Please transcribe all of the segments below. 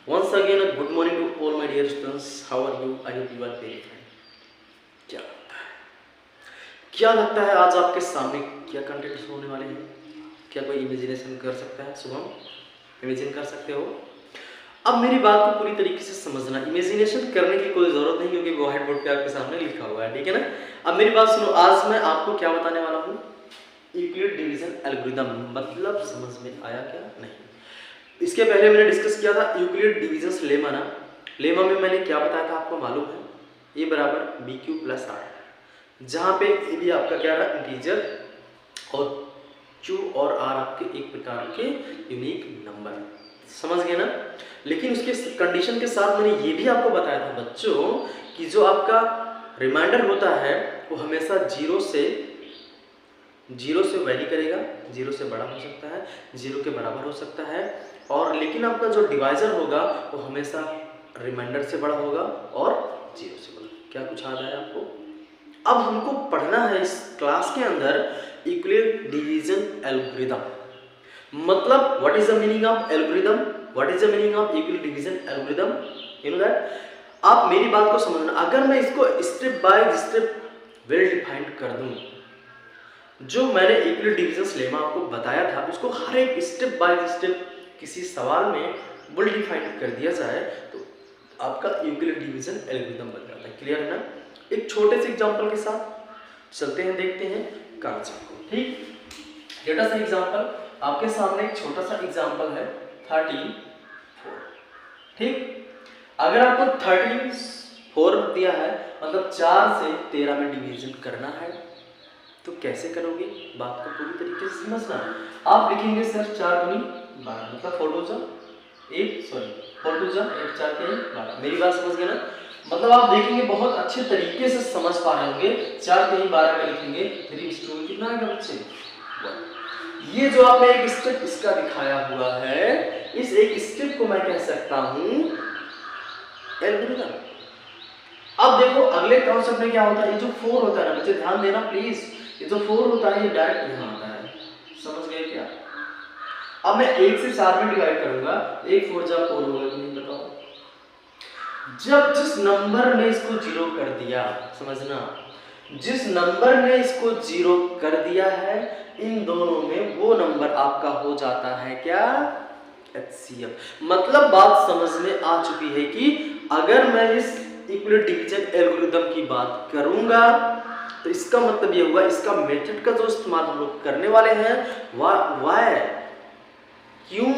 Once again, a good morning to all my dear students. How are you? I hope you are very fine. क्या लगता है आज आपके सामने क्या कंटेंट्स होने वाले हैं? क्या कोई इमेजिनेशन कर सकता है? शुभम, इमेजिन कर सकते हो? अब मेरी बात को पूरी तरीके से समझना। इमेजिनेशन करने की कोई जरूरत नहीं क्योंकि वो व्हाइट बोर्ड पे आपके सामने लिखा हुआ है, ठीक है ना? अब मेरी बात सुनो, आज मैं आपको क्या बताने वाला हूँ? यूक्लिड डिवीजन एल्गोरिथम, मतलब समझ में आया क्या? नहीं। इसके पहले मैंने डिस्कस किया था यूक्लिड डिवीजन लेमा ना। लेमा में मैंने क्या बताया था आपको मालूम है? ए बराबर बी क्यू प्लस आर, जहाँ पे ए भी आपका क्या रहा? इंटीजर, और क्यू और आर आपके एक प्रकार के यूनिक नंबर। समझ गए ना? लेकिन उसके कंडीशन के साथ मैंने ये भी आपको बताया था बच्चों कि जो आपका रिमाइंडर होता है वो हमेशा जीरो से वैरी करेगा, जीरो से बड़ा हो सकता है, जीरो के बराबर हो सकता है, और लेकिन आपका जो डिवाइजर होगा वो हमेशा रिमाइंडर से बड़ा होगा और जीरो से बड़ा। क्या कुछ याद है आपको? अब हमको पढ़ना है इस क्लास के अंदर यूक्लिड डिवीजन एल्गोरिथम। मतलब what is the meaning of algorithm? What is the meaning of Euclid division algorithm? You know that? आप मेरी बात को समझना। अगर मैं इसको step by step well defined कर दूं, जो मैंने यूक्लिड डिवीजन लेमा आपको बताया था उसको हर एक स्टेप बाय स्टेप किसी सवाल में वेल डिफाइंड कर दिया जाए तो आपका यूक्लिड डिवीजन एल्गोरिथम बन जाता है। क्लियर है ना? एक छोटे से एग्जांपल के साथ चलते हैं, देखते हैं कॉन्सेप्ट को। ठीक, लेट सा एग्जांपल, आपके सामने एक छोटा सा एग्जांपल है 34। ठीक, अगर आपको 34 दिया है मतलब 4 से 13 में डिवीजन करना है तो कैसे करोगे? बात को पूरी तरीके से समझना। आप लिखेंगे सर 4 दूनी 12, मतलब 4 2 जा 8, सॉरी 4 2 जा 8, 4 के 12। मेरी बात समझ गए ना? मतलब आप देखेंगे बहुत अच्छे तरीके से समझ पा रहे होंगे। 4 के 12 में लिखेंगे 3 कितना आएगा बच्चे? ये जो आपने एक स्टेप इसका दिखाया हुआ है, इस एक स्टेप को मैं कह सकता हूं एल्गोरिथम। अब देखो अगले कॉन्सेप्ट में क्या होता है? ये जो 4 होता है ना बच्चे, ध्यान देना प्लीज, ये जो 4 होता है ये डायरेक्ट यहाँ आता है। समझ गए क्या? अब मैं 1 से 4 में डिवाइड करूंगा, 1 4 जा 4 होगा कि नहीं बताओ? जब जिस नंबर ने इसको 0 कर दिया, समझना, जिस नंबर ने इसको 0 कर दिया है इन दोनों में वो नंबर आपका हो जाता है क्या? HCF। मतलब बात समझ में आ चुकी है कि अगर मैं इस यूक्लिड डिवीजन एल्गोरिथम की बात करूंगा तो इसका मतलब ये हुआ, इसका मेथड का जो इस्तेमाल हम लोग करने वाले हैं वाई क्यों?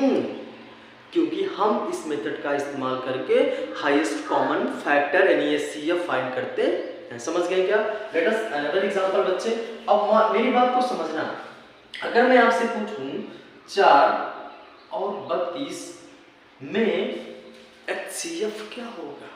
क्योंकि हम इस मेथड का इस्तेमाल करके हाईएस्ट कॉमन फैक्टर यानी HCF फाइंड करते हैं। समझ गए क्या? लेट अस अनदर एग्जांपल बच्चे। अब मेरी बात को समझना, अगर मैं आपसे पूछूं 4 और 32 में HCF क्या होगा?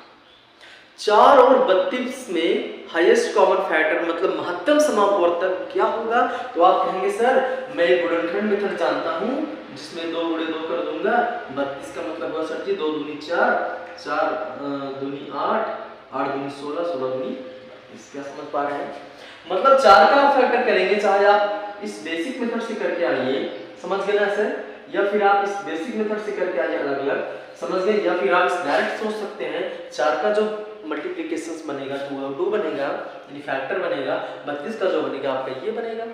4 और 32 में हाईएस्ट कॉमन फैक्टर मतलब महत्तम समापवर्तक क्या होगा? तो आप कहेंगे सर मैं एक गुणनखंड मेथड जानता हूं जिसमें 2 गुणे 2 कर दूंगा। 32 का मतलब हुआ सर जी 2 दूनी 4, 4 दूनी 8, 8 दूनी 16, 16 दूनी 32। क्या समझ पा रहे हैं? मतलब 4 का फैक्टर करेंगे, चाहे आप इस बेसिक मेथड से करके आइए, समझ गए ना सर, या फिर आप इस बेसिक मेथड से करके आइए अलग अलग, समझ गए, या फिर आप इस डायरेक्ट सोच सकते हैं 4 का जो मल्टीप्लिकेशंस बनेगा 2 बनेगा यानी फैक्टर बनेगा, 32 का जो बनेगा आपका ये बनेगा।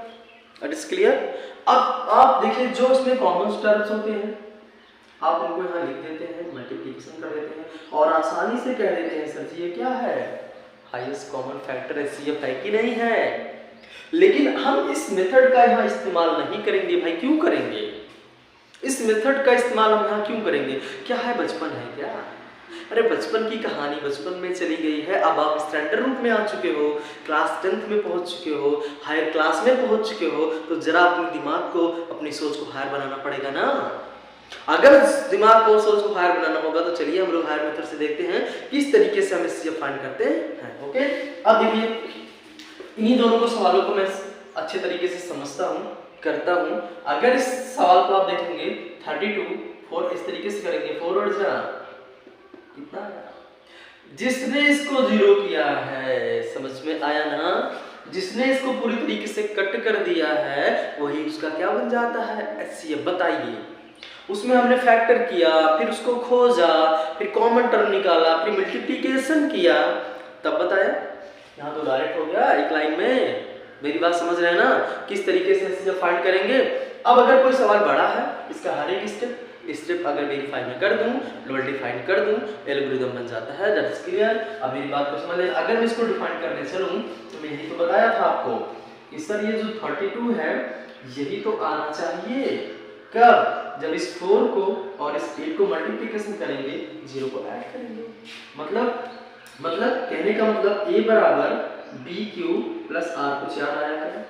It is clear? अब आप देखिए जो इसमें कॉमन टर्म्स होते हैं आप उनको यहाँ लिख देते हैं, मल्टीप्लिकेशन कर देते हैं और आसानी से कह देते हैं सर जी ये क्या है? हाईएस्ट कॉमन फैक्टर HCF है कि नहीं है? लेकिन हम इस मेथड का यहाँ इस्तेमाल नहीं करेंगे भाई। क्यों करेंगे इस मेथड का इस्तेमाल? हम यहाँ क्यों करेंगे? क्या है, बचपन है क्या? अरे बचपन की कहानी बचपन में चली गई है। अब आप स्टैंडर्ड रूप में आ चुके हो, क्लास 10th में पहुंच चुके हो, हायर क्लास में पहुंच चुके हो, तो जरा अपने दिमाग को अपनी सोच को हायर बनाना पड़ेगा ना। अगर दिमाग को सोच को हायर बनाना होगा तो चलिए हम लोग हायर मेथड से देखते हैं किस तरीके से हम HCF फाइंड करते हैं। ओके, अब देखिए इन्हीं दोनों को सवालों को मैं अच्छे तरीके से समझता हूँ, करता हूँ। अगर इस सवाल को आप देखेंगे 32 4 इस तरीके से करेंगे, 4 और जा कितना आया? जिसने इसको 0 किया है, समझ में आया ना? जिसने इसको पूरी तरीके से कट कर दिया है वही उसका क्या बन जाता है? HCF। बताइए उसमें हमने फैक्टर किया, फिर उसको खोजा, फिर कॉमन टर्म निकाला, फिर मल्टीप्लिकेशन किया, तब बताया। यहाँ तो डायरेक्ट हो गया एक लाइन में। मेरी बात समझ रहे हैं ना, किस तरीके से इसे फाइंड करेंगे। अब अगर कोई सवाल बड़ा है, इसका हर एक स्टेप अगर वेरीफाई में कर दूं, लोअर डिफाइन कर दूं, एल्गोरिथम बन जाता है। That is clear. अब मेरी बात को समझ लें। अगर मैं इसको डिफाइन करने चलूं तो मैं यही तो बताया था आपको कि सर ये जो 32 है यही तो आना चाहिए। कब? जब इस 4 को और इस 8 को मल्टीप्लिकेशन करेंगे, 0 को ऐड करेंगे। मतलब कहने का मतलब a बराबर b क्यूब प्लस r। कुछ याद आया क्या?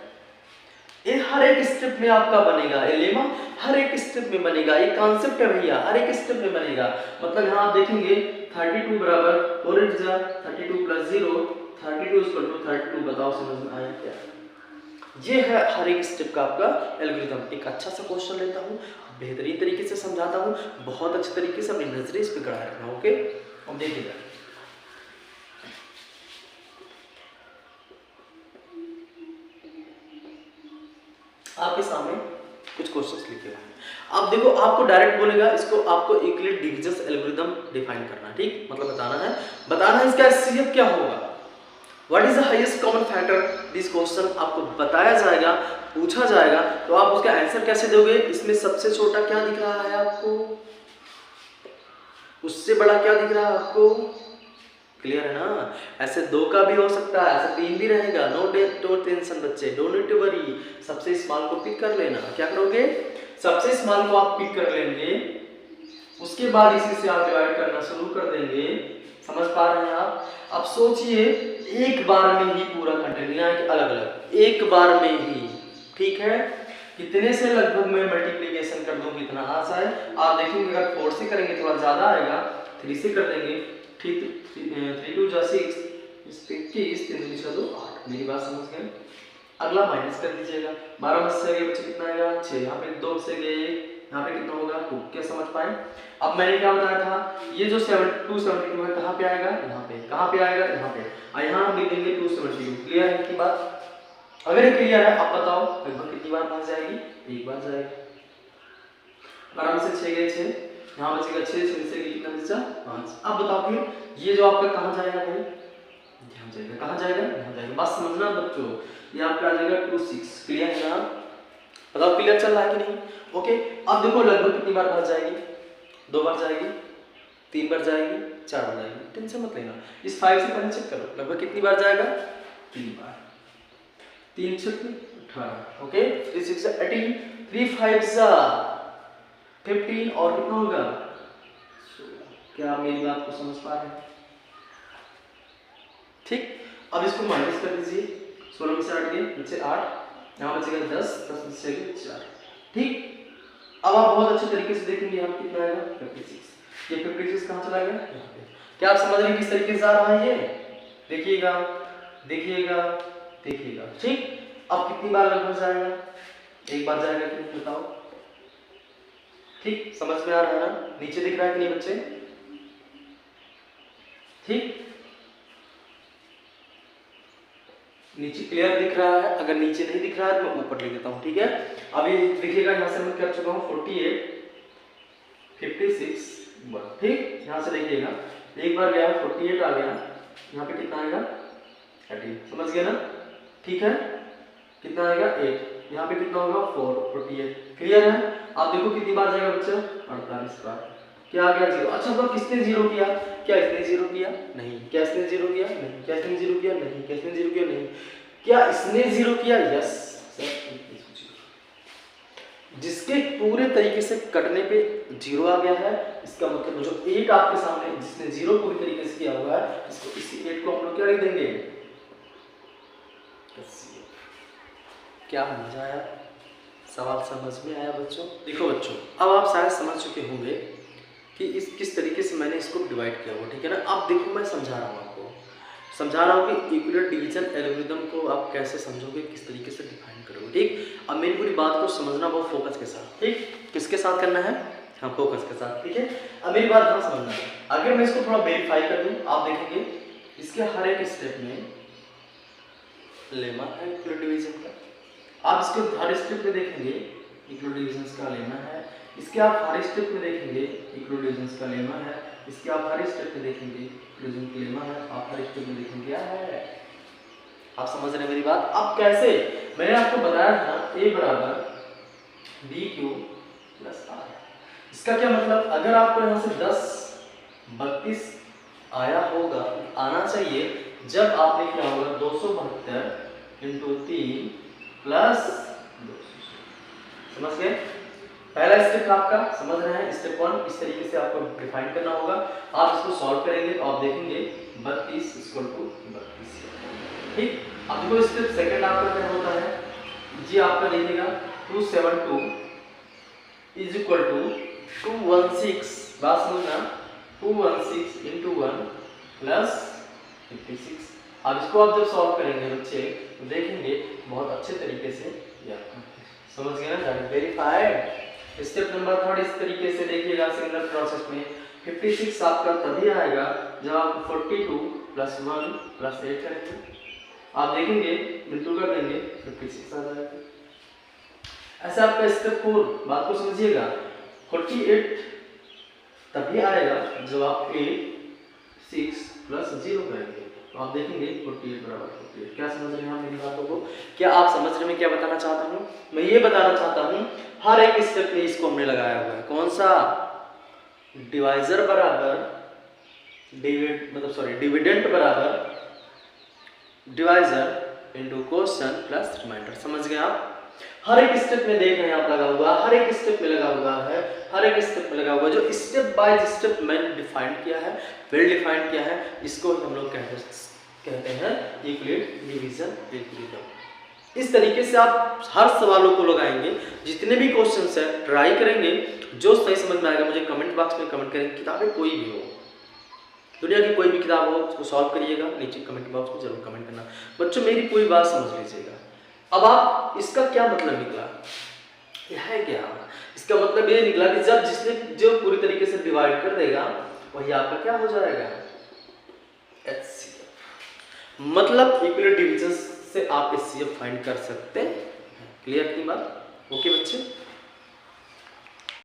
ये हर एक स्टेप में आपका बनेगा, ये लेमा हर एक स्टेप में बनेगा। ये कॉन्सेप्ट है भैया, हर एक स्टेप में बनेगा। मतलब यहाँ आप देखेंगे 32 बराबर 32 प्लस 0, 32 इक्वल टू 32। बताओ समझ में आया क्या? ये है हर एक स्टेप का आपका एल्गोरिथम। एक अच्छा सा क्वेश्चन लेता हूँ, बेहतरीन तरीके से समझाता हूँ, बहुत अच्छे तरीके से अपनी नजरें इस पे गड़ा रखना। ओके, अब देखिएगा आपके सामने कुछ क्वेश्चंस लिखे हुए हैं। अब देखो, आपको डायरेक्ट बोलेगा इसको आपको यूक्लिड डिविजन एल्गोरिथम डिफाइन करना। ठीक, मतलब बताना है इसका एचसीएफ क्या होगा, what is the highest common factor. This question आपको बताया जाएगा, पूछा जाएगा, तो आप उसका आंसर कैसे दोगे। इसमें सबसे छोटा क्या दिख रहा है आपको, उससे बड़ा क्या दिख रहा है आपको, क्लियर है ना। ऐसे 2 का भी हो सकता है, ऐसे 3 भी रहेगा। नो टेंशन बच्चे, डोंट नीड टू वरी। सबसे स्मॉल को पिक कर लेना। क्या करोगे, सबसे स्मॉल को आप पिक कर लेंगे, उसके बाद इसी से आप डिवाइड करना शुरू कर देंगे। समझ पा रहे हैं आप? अब सोचिए, एक बार में ही पूरा कंटेंट, यहाँ के अलग अलग, एक बार में ही। ठीक है, कितने से लगभग मैं मल्टीप्लिकेशन कर दूं कितना आ जाए। आप देखेंगे अगर 4 से करेंगे थोड़ा ज्यादा आएगा, 3 से कर देंगे, 3 2 जा 6, 21, 3 2 2 8। मेरी बात समझ गए? अगला माइनस कर दीजिएगा। 12 में से बच्चे कितना आएगा 6, यहाँ पे 2 से गए, यहाँ पे कितना होगा 2। क्या समझ पाए? अब मैंने क्या बताया था, ये जो 272 है कहाँ पे आएगा, यहाँ पे। कहाँ पे आएगा, यहाँ पे। और यहाँ हम लिख देंगे 272। क्लियर है की बात? अगर ये क्लियर है, आप बताओ लगभग कितनी बार भाग जाएगी, एक बार जाएगी। 12 से 6 गए 6, यहाँ बचेगा 6 से कितना बचा 5। अब बताओ फिर ये जो आपका कहाँ जाएगा भाई, यहाँ जाएगा। कहाँ जाएगा, यहाँ जाएगा। बात समझना बच्चों, ये आपका आ जाएगा 26। क्लियर है ना? बताओ क्लियर चल रहा है कि नहीं? ओके, अब देखो लगभग कितनी बार भाग जाएगी, 2 बार जाएगी, 3 बार जाएगी, 4 बार जाएगी। टेंशन मत लेना, इस 5 से पहले चेक करो लगभग कितनी बार जाएगा, 3 बार। 3 6 18। ओके, 3 6 18, 3 5 15 और कितना होगा 16। क्या आप मेरी बात को समझ पा रहे हैं? ठीक, अब इसको माइनस कर दीजिए। 16 में से 8 गए, बचे 8, यहाँ बचेगा 10, 10 में से 4। ठीक, अब आप बहुत अच्छे तरीके से देखेंगे यहाँ कितना आएगा 56। ये 56 कहाँ चला गया, यहाँ पे। क्या आप समझ रहे हैं किस तरीके से आ रहा है ये? देखिएगा देखिएगा देखिएगा। ठीक, अब कितनी बार लगभग जाएगा, एक बार जाएगा कि नहीं बताओ। ठीक, समझ में आ रहा है ना? नीचे दिख रहा है कि नहीं बच्चे? ठीक, नीचे क्लियर दिख रहा है? अगर नीचे नहीं दिख रहा है तो मैं ऊपर लिख देता हूँ। ठीक है, अभी देखिएगा यहाँ से मैं कर चुका हूँ 48, 56 1। ठीक, यहाँ से देखिएगा एक बार गया 48 आ गया, यहाँ पे कितना आएगा 18। समझ गया ना? ठीक है, कितना आएगा 8, यहाँ पे कितना होगा 4, 48। क्लियर है? आप देखो कितनी बार जाएगा बच्चा 48 बार। क्या आ गया 0। अच्छा, तो किसने 0 किया? क्या इसने 0 किया? नहीं। क्या इसने 0 किया? नहीं। क्या इसने 0 किया? नहीं। क्या इसने 0 किया? नहीं। क्या इसने 0 किया? Yes sir. जिसके पूरे तरीके से कटने पे 0 आ गया है, इसका मतलब जो 8 आपके सामने जिसने 0 पूरी तरीके से किया हुआ है, इसको इसी 8 को हम लोग क्या लिख देंगे? क्या मजा आया? सवाल समझ में आया बच्चों? देखो बच्चों, अब आप शायद समझ चुके होंगे कि इस किस तरीके से मैंने इसको डिवाइड किया हुआ। ठीक है ना? अब देखो मैं समझा रहा हूँ आपको, समझा रहा हूँ कि यूक्लिड डिवीजन एल्गोरिथम को आप कैसे समझोगे, किस तरीके से डिफाइन करोगे। ठीक, अब मेरी पूरी बात को समझना बहुत फोकस के साथ। ठीक, किसके साथ करना है? हाँ, फोकस के साथ। ठीक है, अब मेरी बात ध्यान समझना है। अगर मैं इसको थोड़ा वेरीफाई कर दूँ, आप देखेंगे इसके हर एक स्टेप में लेमा है यूक्लिड डिवीजन का। आप इसको हर स्टेप पे देखेंगे यूक्लिड डिवीजन का लेना है, इसके आप हर स्टेप में देखेंगे इक्वल डिविजन का लेमा है, इसके आप हर स्टेप में देखेंगे डिवीजन का लेमा है, आप हर स्टेप में देखेंगे क्या है। आप समझ रहे हैं मेरी बात। अब कैसे, मैंने आपको बताया था a बराबर BQ प्लस R। इसका क्या मतलब, अगर आपको यहाँ से 10 32 आया होगा, आना चाहिए जब आपने क्या होगा 272 इंटू 3 प्लस 200। समझ गए। पहला स्टेप आपका समझ रहे हैं, स्टेप 1 इस तरीके से आपको डिफाइन करना होगा। आप इसको सॉल्व करेंगे तो आप देखेंगे 32 = 32। ठीक। अब देखो स्टेप सेकंड आपका क्या होता है जी, आपका देखिएगा 272 = 216। बात समझना, 216 इंटू 1 प्लस 56। अब इसको आप जब सॉल्व करेंगे बच्चे तो देखेंगे बहुत अच्छे तरीके से ये आपका समझ गए ना, वेरीफाइड। स्टेप नंबर 3 इस तरीके से देखिएगा सिमिलर प्रोसेस में 56 आपका तभी आएगा जब आप 42 + 1 + 8 करेंगे। आप देखेंगे मल्टीप्लाई कर देंगे 56 आ जाएगा। ऐसा आपका स्टेप 4, बात को समझिएगा, 48 तभी आएगा जब आप 8 6 + 0 करेंगे तो आप देखेंगे 48 = 48। क्या समझ रहे हैं आप मेरी बातों को? क्या आप समझ रहे हैं मैं क्या बताना चाहता हूँ? मैं ये बताना चाहता हूँ हर एक स्टेप में इसको हमने लगाया हुआ है। कौन सा? डिवाइजर बराबर डिविडेंड बराबर divisor into question plus reminder. समझ गए आप? हर एक स्टेप में देख रहे हैं आप लगा हुआ, हर एक स्टेप में लगा हुआ है, हर एक स्टेप में लगा हुआ, जो स्टेप बाय स्टेप मैंने डिफाइन किया है, वेल डिफाइन किया है, इसको हम लोग कहते हैं यूक्लिड डिवीजन एल्गोरिथम। इस तरीके से आप हर सवालों को लगाएंगे, जितने भी क्वेश्चंस है ट्राई करेंगे, जो सही समझ में आएगा मुझे कमेंट बॉक्स में कमेंट करेंगे। किताबें कोई भी हो, दुनिया की कोई भी किताब हो उसको सॉल्व करिएगा, नीचे कमेंट बॉक्स में जरूर कमेंट करना। बच्चों मेरी पूरी बात समझ लीजिएगा। अब आप इसका क्या मतलब निकला, यह है क्या? इसका मतलब ये निकला कि जब जिसने जो पूरी तरीके से डिवाइड कर देगा वही आपका क्या हो जाएगा, HCF। मतलब इक्वल डिविजन से आप HCF फाइंड कर सकते हैं। क्लियर की बात? ओके बच्चे।